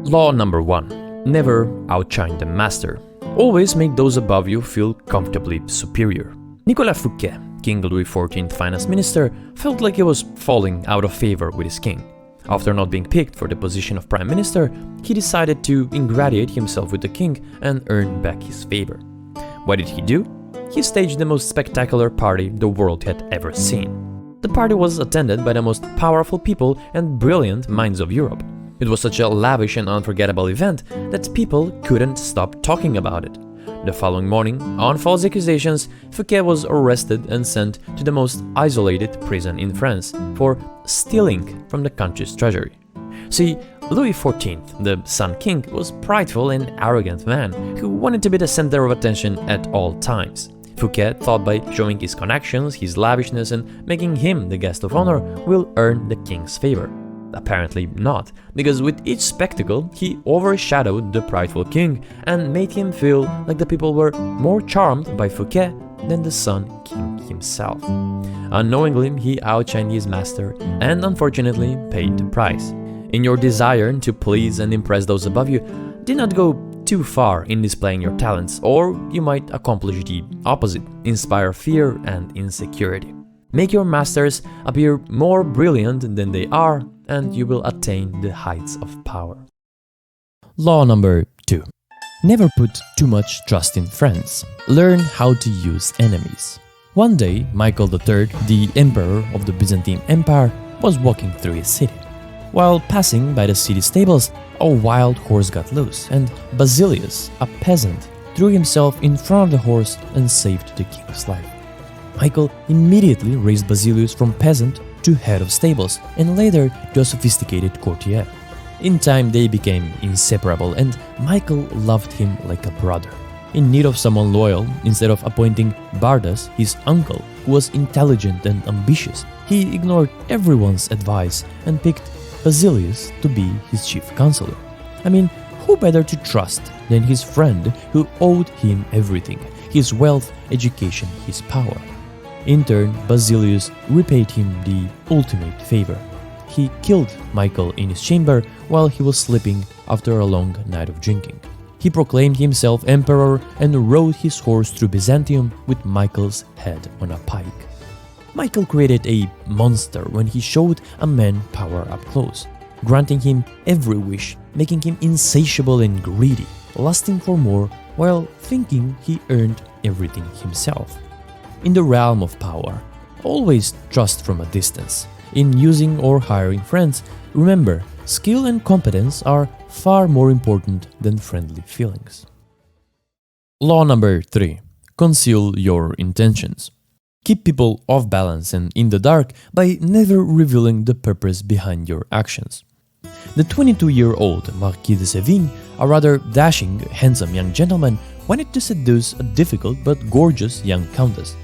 Law number 1. Never outshine the master. Always make those above you feel comfortably superior. Nicolas Fouquet, King Louis XIV's finance minister, felt like he was falling out of favor with his king. After not being picked for the position of prime minister, he decided to ingratiate himself with the king and earn back his favor. What did he do? He staged the most spectacular party the world had ever seen. The party was attended by the most powerful people and brilliant minds of Europe. It was such a lavish and unforgettable event that people couldn't stop talking about it. The following morning, on false accusations, Fouquet was arrested and sent to the most isolated prison in France for stealing from the country's treasury. See, Louis XIV, the Sun King, was prideful and arrogant man who wanted to be the center of attention at all times. Fouquet thought by showing his connections, his lavishness, and making him the guest of honor will earn the king's favor. Apparently not, because with each spectacle he overshadowed the prideful king and made him feel like the people were more charmed by Fouquet than the Sun King himself. Unknowingly, he outshined his master and unfortunately paid the price. In your desire to please and impress those above you, do not go too far in displaying your talents, or you might accomplish the opposite, inspire fear and insecurity. Make your masters appear more brilliant than they are, and you will attain the heights of power. Law number 2. Never put too much trust in friends. Learn how to use enemies. One day, Michael III, the emperor of the Byzantine Empire, was walking through his city. While passing by the city stables, a wild horse got loose, and Basilius, a peasant, threw himself in front of the horse and saved the king's life. Michael immediately raised Basilius from peasant to head of stables, and later to a sophisticated courtier. In time they became inseparable, and Michael loved him like a brother. In need of someone loyal, instead of appointing Bardas, his uncle, who was intelligent and ambitious, he ignored everyone's advice and picked Basilius to be his chief counselor. I mean, who better to trust than his friend who owed him everything, his wealth, education, his power. In turn, Basilius repaid him the ultimate favor. He killed Michael in his chamber while he was sleeping after a long night of drinking. He proclaimed himself emperor and rode his horse through Byzantium with Michael's head on a pike. Michael created a monster when he showed a man power up close, granting him every wish, making him insatiable and greedy, lusting for more while thinking he earned everything himself. In the realm of power, always trust from a distance. In using or hiring friends, remember, skill and competence are far more important than friendly feelings. Law number 3. Conceal your intentions. Keep people off balance and in the dark by never revealing the purpose behind your actions. The 22-year-old Marquis de Sévigné, a rather dashing, handsome young gentleman, wanted to seduce a difficult but gorgeous young countess.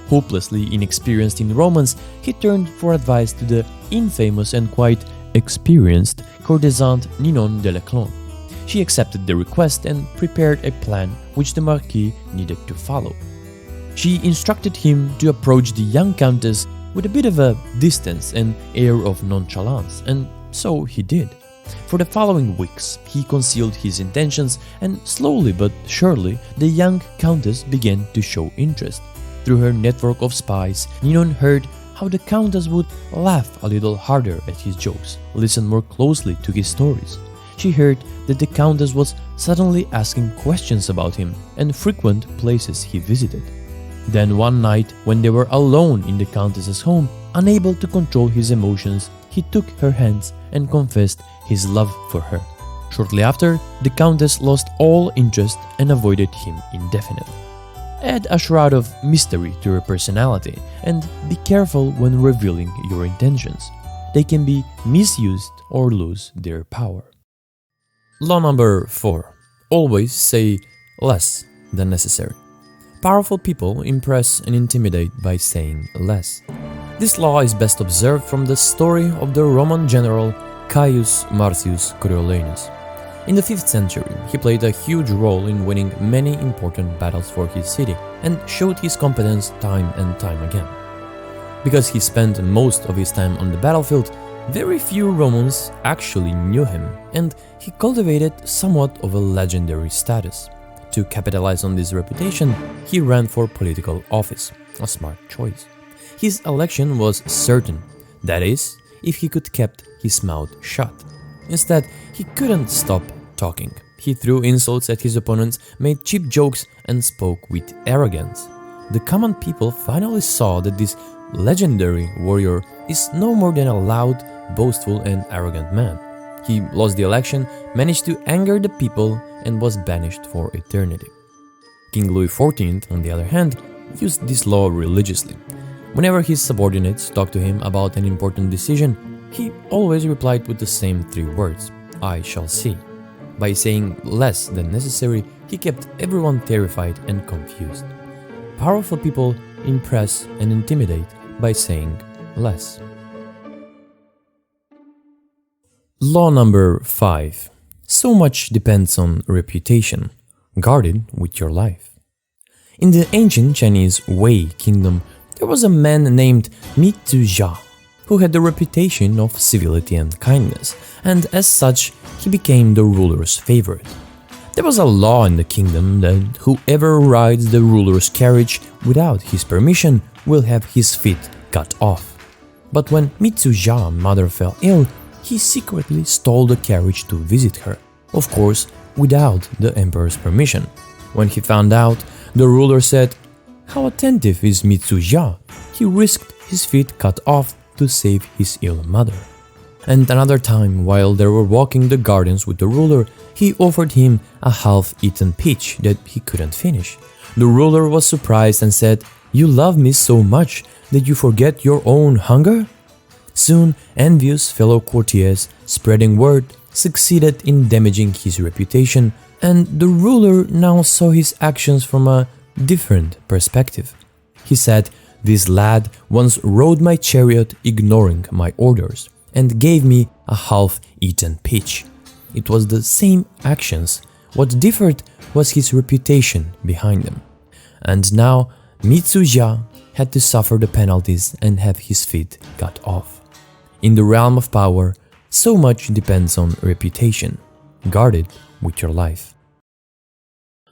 Hopelessly inexperienced in romance, he turned for advice to the infamous and quite experienced courtesan Ninon de Leclerc. She accepted the request and prepared a plan which the Marquis needed to follow. She instructed him to approach the young countess with a bit of a distance and air of nonchalance, and so he did. For the following weeks, he concealed his intentions, and slowly but surely, the young countess began to show interest. Through her network of spies, Ninon heard how the countess would laugh a little harder at his jokes, listen more closely to his stories. She heard that the countess was suddenly asking questions about him and frequent places he visited. Then one night, when they were alone in the countess's home, unable to control his emotions, he took her hands and confessed his love for her. Shortly after, the countess lost all interest and avoided him indefinitely. Add a shroud of mystery to your personality and be careful when revealing your intentions. They can be misused or lose their power. Law number 4. Always say less than necessary. Powerful people impress and intimidate by saying less. This law is best observed from the story of the Roman general Caius Marcius Coriolanus. In the 5th century, he played a huge role in winning many important battles for his city and showed his competence time and time again. Because he spent most of his time on the battlefield, Very few Romans actually knew him, and he cultivated somewhat of a legendary status. To capitalize on this reputation, he ran for political office, a smart choice. His election was certain, that is, if he could kept his mouth shut. Instead, he couldn't stop talking. He threw insults at his opponents, made cheap jokes, and spoke with arrogance. The common people finally saw that this legendary warrior is no more than a loud, boastful, and arrogant man. He lost the election, managed to anger the people, and was banished for eternity. King Louis XIV, on the other hand, used this law religiously. Whenever his subordinates talked to him about an important decision, he always replied with the same three words: "I shall see." By saying less than necessary, he kept everyone terrified and confused. Powerful people impress and intimidate by saying less. Law number 5. So much depends on reputation. Guard it with your life. In the ancient Chinese Wei kingdom, there was a man named Mitsu-ja who had the reputation of civility and kindness, and as such, he became the ruler's favorite. There was a law in the kingdom that whoever rides the ruler's carriage without his permission will have his feet cut off. But when Mitsu-ja's mother fell ill, he secretly stole the carriage to visit her, of course without the emperor's permission. When he found out, the ruler said, "How attentive is Mitsu-ja! He risked his feet cut off to save his ill mother." And another time, while they were walking the gardens with the ruler, he offered him a half-eaten peach that he couldn't finish. The ruler was surprised and said, "You love me so much that you forget your own hunger?" Soon, envious fellow courtiers, spreading word, succeeded in damaging his reputation, and the ruler now saw his actions from a different perspective. He said, "This lad once rode my chariot ignoring my orders and gave me a half-eaten peach. It was the same actions. What differed was his reputation behind them." And now Mitsu-ja had to suffer the penalties and have his feet cut off. In the realm of power, so much depends on reputation. Guard it with your life.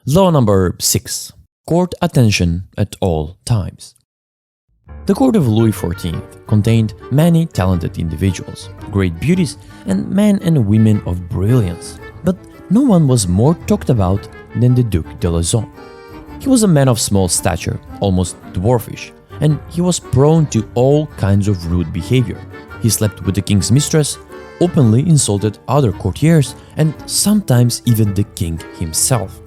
Law number 6. Court attention at all times. The court of Louis XIV contained many talented individuals, great beauties, and men and women of brilliance. But no one was more talked about than the Duc de Lauzon. He was a man of small stature, almost dwarfish, and he was prone to all kinds of rude behavior. He slept with the king's mistress, openly insulted other courtiers, and sometimes even the king himself.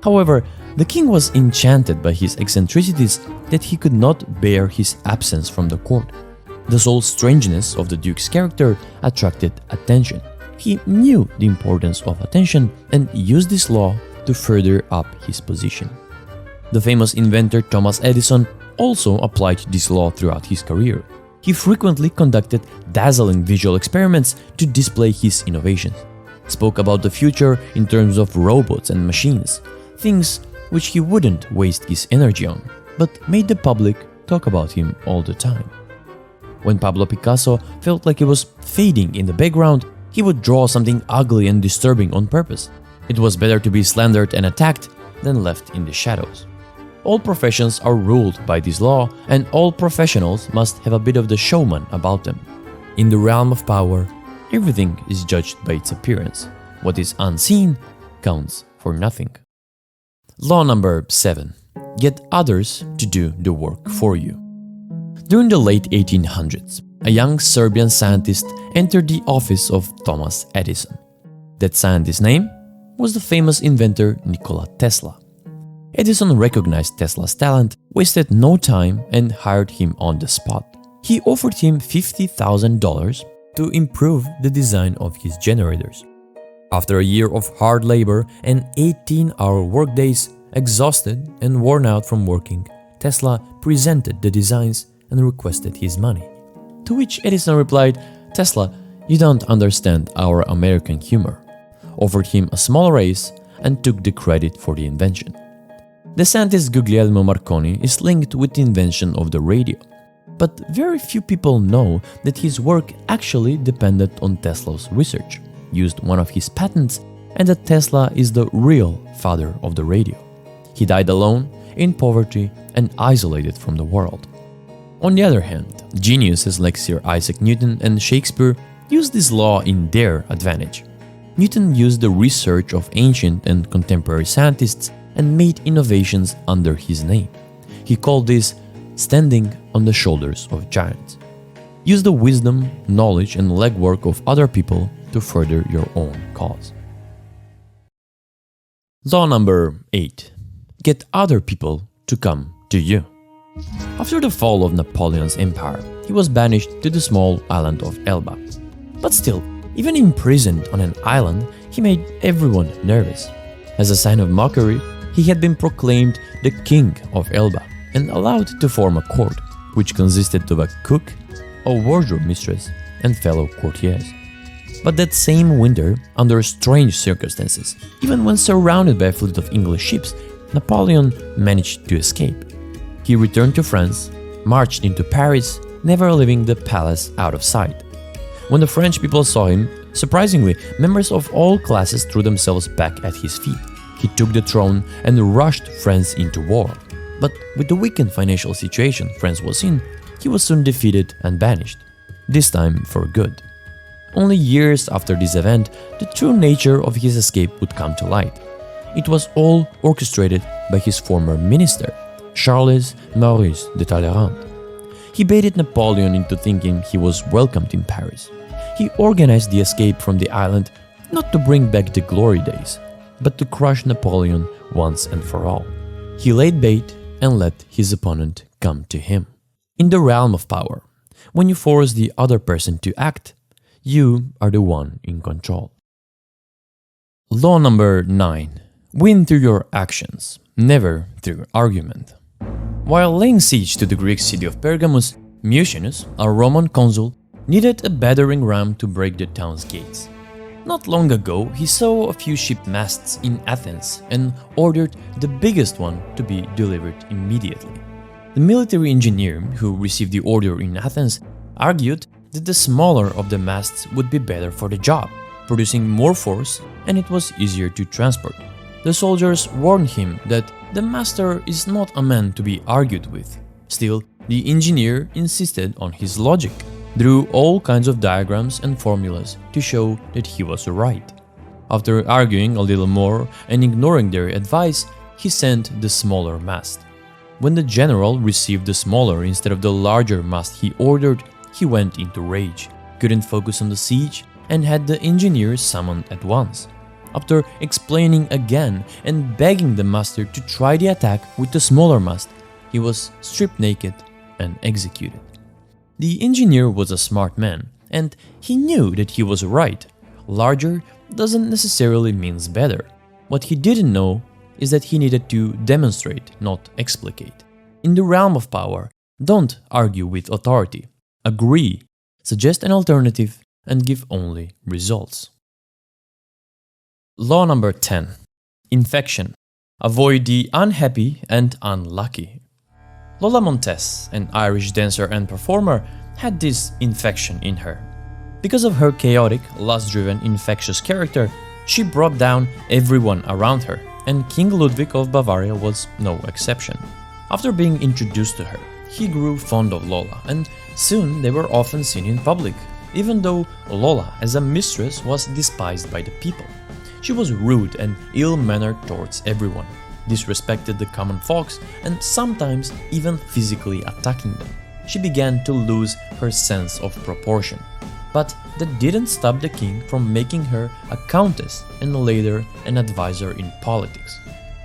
However, the king was enchanted by his eccentricities that he could not bear his absence from the court. The sole strangeness of the duke's character attracted attention. He knew the importance of attention and used this law to further up his position. The famous inventor Thomas Edison also applied this law throughout his career. He frequently conducted dazzling visual experiments to display his innovations, spoke about the future in terms of robots and machines, things which he wouldn't waste his energy on, but made the public talk about him all the time. When Pablo Picasso felt like he was fading in the background, he would draw something ugly and disturbing on purpose. It was better to be slandered and attacked than left in the shadows. All professions are ruled by this law, and all professionals must have a bit of the showman about them. In the realm of power, everything is judged by its appearance. What is unseen counts for nothing. Law number 7. Get others to do the work for you. During the late 1800s, a young Serbian scientist entered the office of Thomas Edison. That scientist's name was the famous inventor Nikola Tesla. Edison recognized Tesla's talent, wasted no time, and hired him on the spot. He offered him $50,000 to improve the design of his generators. After a year of hard labor and 18-hour workdays, exhausted and worn out from working, Tesla presented the designs and requested his money. To which Edison replied, "Tesla, you don't understand our American humor," offered him a small raise, and took the credit for the invention. The scientist Guglielmo Marconi is linked with the invention of the radio. But very few people know that his work actually depended on Tesla's research, used one of his patents, and that Tesla is the real father of the radio. He died alone, in poverty, and isolated from the world. On the other hand, geniuses like Sir Isaac Newton and Shakespeare used this law in their advantage. Newton used the research of ancient and contemporary scientists and made innovations under his name. He called this standing on the shoulders of giants. Use the wisdom, knowledge, and legwork of other people to further your own cause. Law number 8. Get other people to come to you. After the fall of Napoleon's empire, he was banished to the small island of Elba. But still, even imprisoned on an island, he made everyone nervous. As a sign of mockery, he had been proclaimed the king of Elba and allowed to form a court, which consisted of a cook, a wardrobe mistress, and fellow courtiers. But that same winter, under strange circumstances, even when surrounded by a fleet of English ships, Napoleon managed to escape. He returned to France, marched into Paris, never leaving the palace out of sight. When the French people saw him, surprisingly, members of all classes threw themselves back at his feet. He took the throne and rushed France into war. But with the weakened financial situation France was in, he was soon defeated and banished, this time for good. Only years after this event, the true nature of his escape would come to light. It was all orchestrated by his former minister, Charles Maurice de Talleyrand. He baited Napoleon into thinking he was welcomed in Paris. He organized the escape from the island not to bring back the glory days, but to crush Napoleon once and for all. He laid bait and let his opponent come to him. In the realm of power, when you force the other person to act, you are the one in control. Law number 9. Win through your actions, never through argument. While laying siege to the Greek city of Pergamus, Mucianus, a Roman consul, needed a battering ram to break the town's gates. Not long ago, he saw a few ship masts in Athens and ordered the biggest one to be delivered immediately. The military engineer who received the order in Athens argued that the smaller of the masts would be better for the job, producing more force, and it was easier to transport. The soldiers warned him that the master is not a man to be argued with. Still, the engineer insisted on his logic, drew all kinds of diagrams and formulas to show that he was right. After arguing a little more and ignoring their advice, he sent the smaller mast. When the general received the smaller instead of the larger mast he ordered, he went into rage, couldn't focus on the siege, and had the engineer summoned at once. After explaining again and begging the master to try the attack with the smaller mast, he was stripped naked and executed. The engineer was a smart man, and he knew that he was right. Larger doesn't necessarily mean better. What he didn't know is that he needed to demonstrate, not explicate. In the realm of power, don't argue with authority. Agree, suggest an alternative, and give only results. Law number 10. Infection. Avoid the unhappy and unlucky. Lola Montez, an Irish dancer and performer, had this infection in her. Because of her chaotic, lust-driven, infectious character, she brought down everyone around her, and King Ludwig of Bavaria was no exception. After being introduced to her, he grew fond of Lola, and soon they were often seen in public, even though Lola, as a mistress, was despised by the people. She was rude and ill-mannered towards everyone, disrespected the common folks, and sometimes even physically attacking them. She began to lose her sense of proportion. But that didn't stop the king from making her a countess and later an advisor in politics.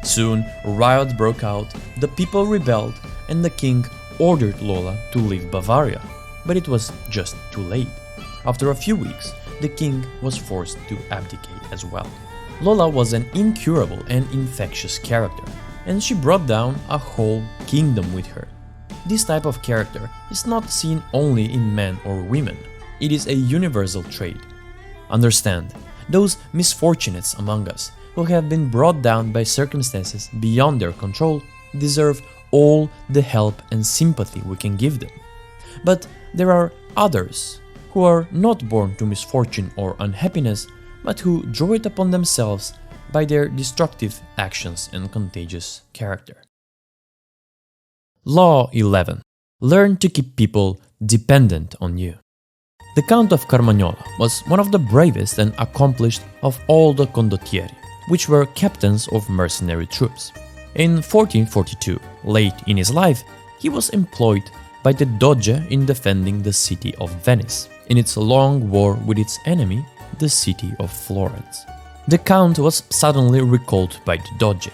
Soon, riots broke out, the people rebelled, and the king ordered Lola to leave Bavaria. But it was just too late. After a few weeks, the king was forced to abdicate as well. Lola was an incurable and infectious character, and she brought down a whole kingdom with her. This type of character is not seen only in men or women. It is a universal trait. Understand, those misfortunates among us who have been brought down by circumstances beyond their control deserve all the help and sympathy we can give them. But there are others who are not born to misfortune or unhappiness, but who draw it upon themselves by their destructive actions and contagious character. Law 11. Learn to keep people dependent on you. The Count of Carmagnola was one of the bravest and accomplished of all the condottieri, which were captains of mercenary troops. In 1442, late in his life, he was employed by the Doge in defending the city of Venice in its long war with its enemy, the city of Florence. The Count was suddenly recalled by the Doge.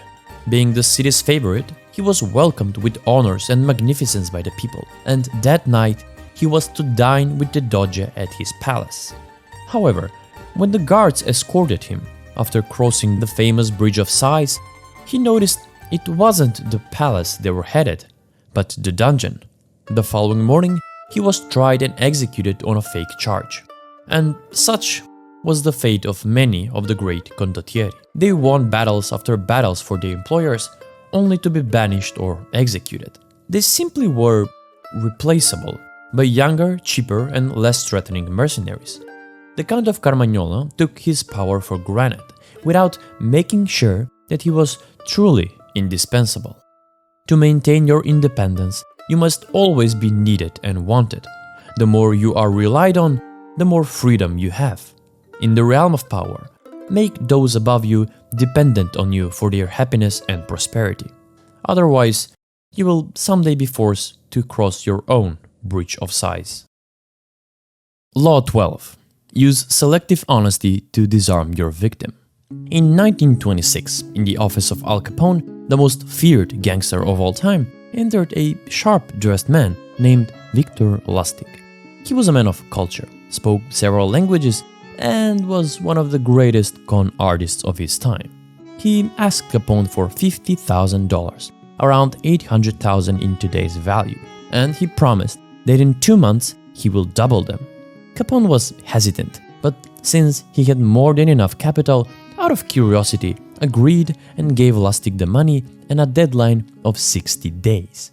Being the city's favorite, he was welcomed with honors and magnificence by the people, and that night he was to dine with the Doge at his palace. However, when the guards escorted him, after crossing the famous Bridge of Sighs, he noticed it wasn't the palace they were headed, but the dungeon. The following morning, he was tried and executed on a fake charge. And such was the fate of many of the great condottieri. They won battles after battles for their employers, only to be banished or executed. They simply were replaceable by younger, cheaper, and less threatening mercenaries. The Count of Carmagnola took his power for granted, without making sure that he was truly indispensable. To maintain your independence, you must always be needed and wanted. The more you are relied on, the more freedom you have. In the realm of power, make those above you dependent on you for their happiness and prosperity. Otherwise, you will someday be forced to cross your own Bridge of Sighs. Law 12. Use selective honesty to disarm your victim. In 1926, in the office of Al Capone, the most feared gangster of all time, entered a sharp-dressed man named Victor Lustig. He was a man of culture, spoke several languages, and was one of the greatest con artists of his time. He asked Capone for $50,000, around $800,000 in today's value, and he promised that in 2 months he will double them. Capone was hesitant, but since he had more than enough capital, out of curiosity, agreed and gave Lustig the money and a deadline of 60 days.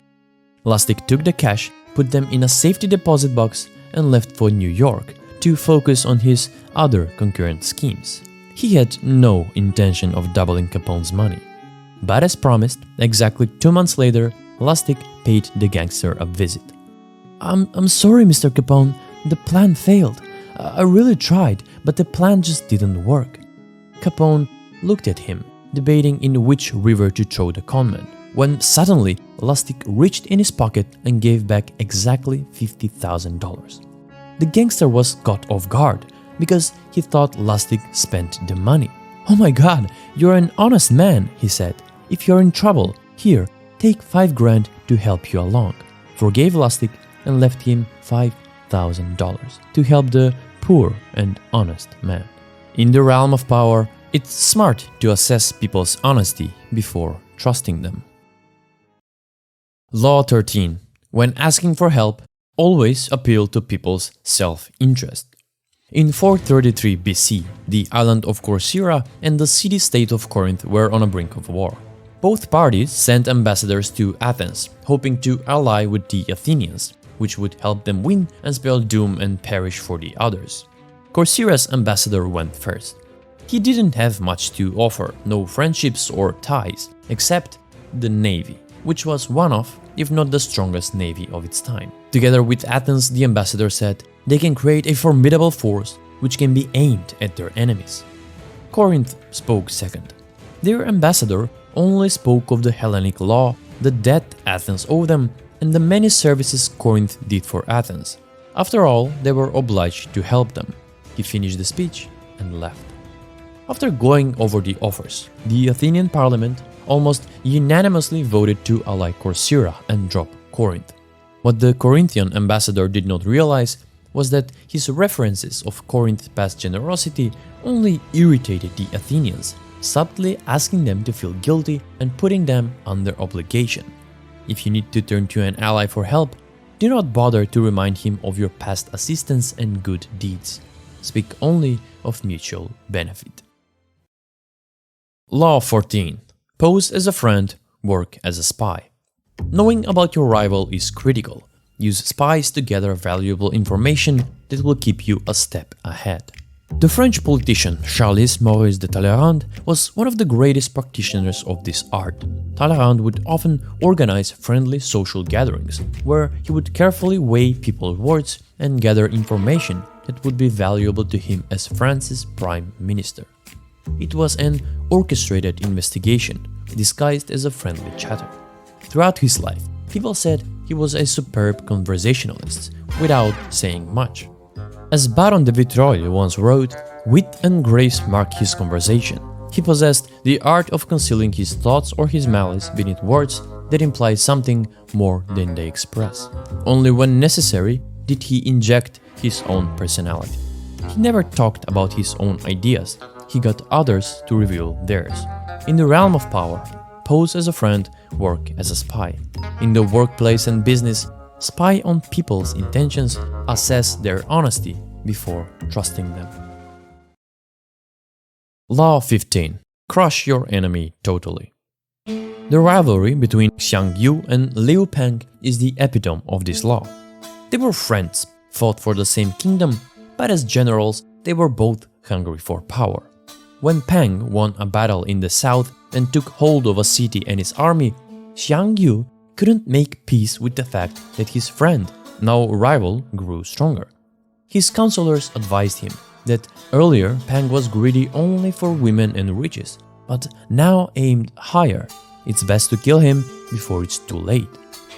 Lustig took the cash, put them in a safety deposit box, and left for New York to focus on his other concurrent schemes. He had no intention of doubling Capone's money. But as promised, exactly 2 months later, Lustig paid the gangster a visit. I'm sorry, Mr. Capone, the plan failed. I really tried, but the plan just didn't work. Capone looked at him, debating in which river to throw the conman, when suddenly Lustig reached in his pocket and gave back exactly $50,000. The gangster was caught off guard because he thought Lustig spent the money. "Oh my God, you're an honest man," he said. "If you're in trouble, here, take $5,000 to help you along," forgave Lustig and left him $5,000 to help the poor and honest man. In the realm of power, it's smart to assess people's honesty before trusting them. Law 13. When asking for help, always appeal to people's self-interest. In 433 BC, the island of Corcyra and the city-state of Corinth were on the brink of war. Both parties sent ambassadors to Athens, hoping to ally with the Athenians, which would help them win and spell doom and perish for the others. Corcyra's ambassador went first. He didn't have much to offer, no friendships or ties, except the navy, which was one of, if not the strongest navy of its time. Together with Athens, the ambassador said, they can create a formidable force which can be aimed at their enemies. Corinth spoke second. Their ambassador only spoke of the Hellenic law, the debt Athens owed them, and the many services Corinth did for Athens. After all, they were obliged to help them. He finished the speech and left. After going over the offers, the Athenian parliament almost unanimously voted to ally Corcyra and drop Corinth. What the Corinthian ambassador did not realize was that his references of Corinth's past generosity only irritated the Athenians, subtly asking them to feel guilty and putting them under obligation. If you need to turn to an ally for help, do not bother to remind him of your past assistance and good deeds. Speak only of mutual benefit. Law 14. Pose as a friend, work as a spy. Knowing about your rival is critical. Use spies to gather valuable information that will keep you a step ahead. The French politician Charles Maurice de Talleyrand was one of the greatest practitioners of this art. Talleyrand would often organize friendly social gatherings, where he would carefully weigh people's words and gather information that would be valuable to him as France's prime minister. It was an orchestrated investigation, disguised as a friendly chatter. Throughout his life, people said he was a superb conversationalist, without saying much. As Baron de Vitrolles once wrote, wit and grace marked his conversation. He possessed the art of concealing his thoughts or his malice beneath words that imply something more than they express. Only when necessary did he inject his own personality. He never talked about his own ideas, he got others to reveal theirs. In the realm of power, pose as a friend, work as a spy. In the workplace and business, spy on people's intentions, assess their honesty before trusting them. Law 15. Crush your enemy totally. The rivalry between Xiang Yu and Liu Peng is the epitome of this law. They were friends, fought for the same kingdom, but as generals, they were both hungry for power. When Peng won a battle in the south and took hold of a city and its army, Xiang Yu couldn't make peace with the fact that his friend, now rival, grew stronger. His counselors advised him that earlier Peng was greedy only for women and riches, but now aimed higher. It's best to kill him before it's too late.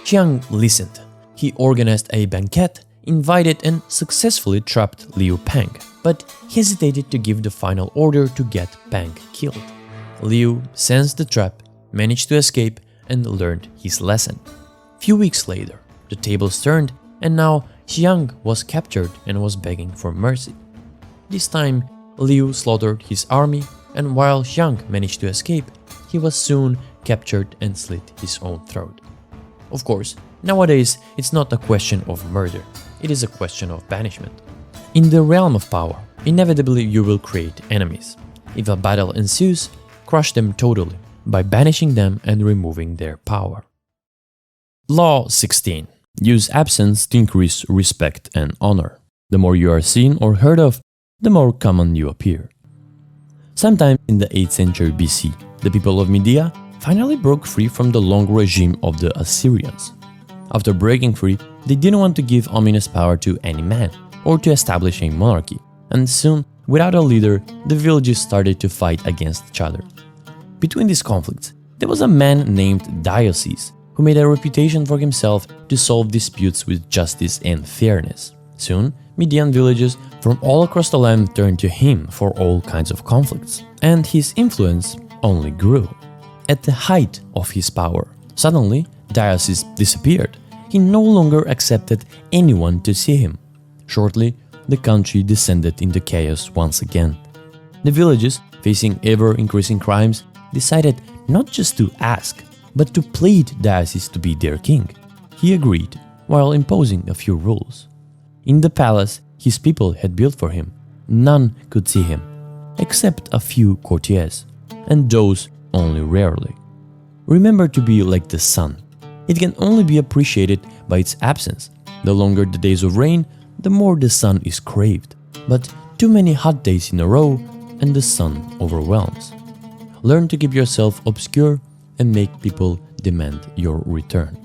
Xiang listened. He organized a banquet, invited and successfully trapped Liu Peng, but hesitated to give the final order to get Peng killed. Liu sensed the trap, managed to escape, and learned his lesson. Few weeks later, the tables turned, and now Xiang was captured and was begging for mercy. This time, Liu slaughtered his army, and while Xiang managed to escape, he was soon captured and slit his own throat. Of course, nowadays it's not a question of murder, it is a question of banishment. In the realm of power, inevitably you will create enemies. If a battle ensues, crush them totally by banishing them and removing their power. Law 16. Use absence to increase respect and honor. The more you are seen or heard of, the more common you appear. Sometime in the 8th century BC, the people of Media finally broke free from the long regime of the Assyrians. After breaking free, they didn't want to give ominous power to any man or to establish a monarchy, and soon, without a leader, the villages started to fight against each other. Between these conflicts, there was a man named Diocles who made a reputation for himself to solve disputes with justice and fairness. Soon, Median villages from all across the land turned to him for all kinds of conflicts, and his influence only grew. At the height of his power, suddenly Diocles disappeared. He no longer accepted anyone to see him. Shortly, the country descended into chaos once again. The villages, facing ever-increasing crimes, decided not just to ask, but to plead Diocles to be their king. He agreed, while imposing a few rules. In the palace his people had built for him, none could see him, except a few courtiers, and those only rarely. Remember to be like the sun. It can only be appreciated by its absence. The longer the days of rain, the more the sun is craved. But too many hot days in a row, and the sun overwhelms. Learn to keep yourself obscure and make people demand your return.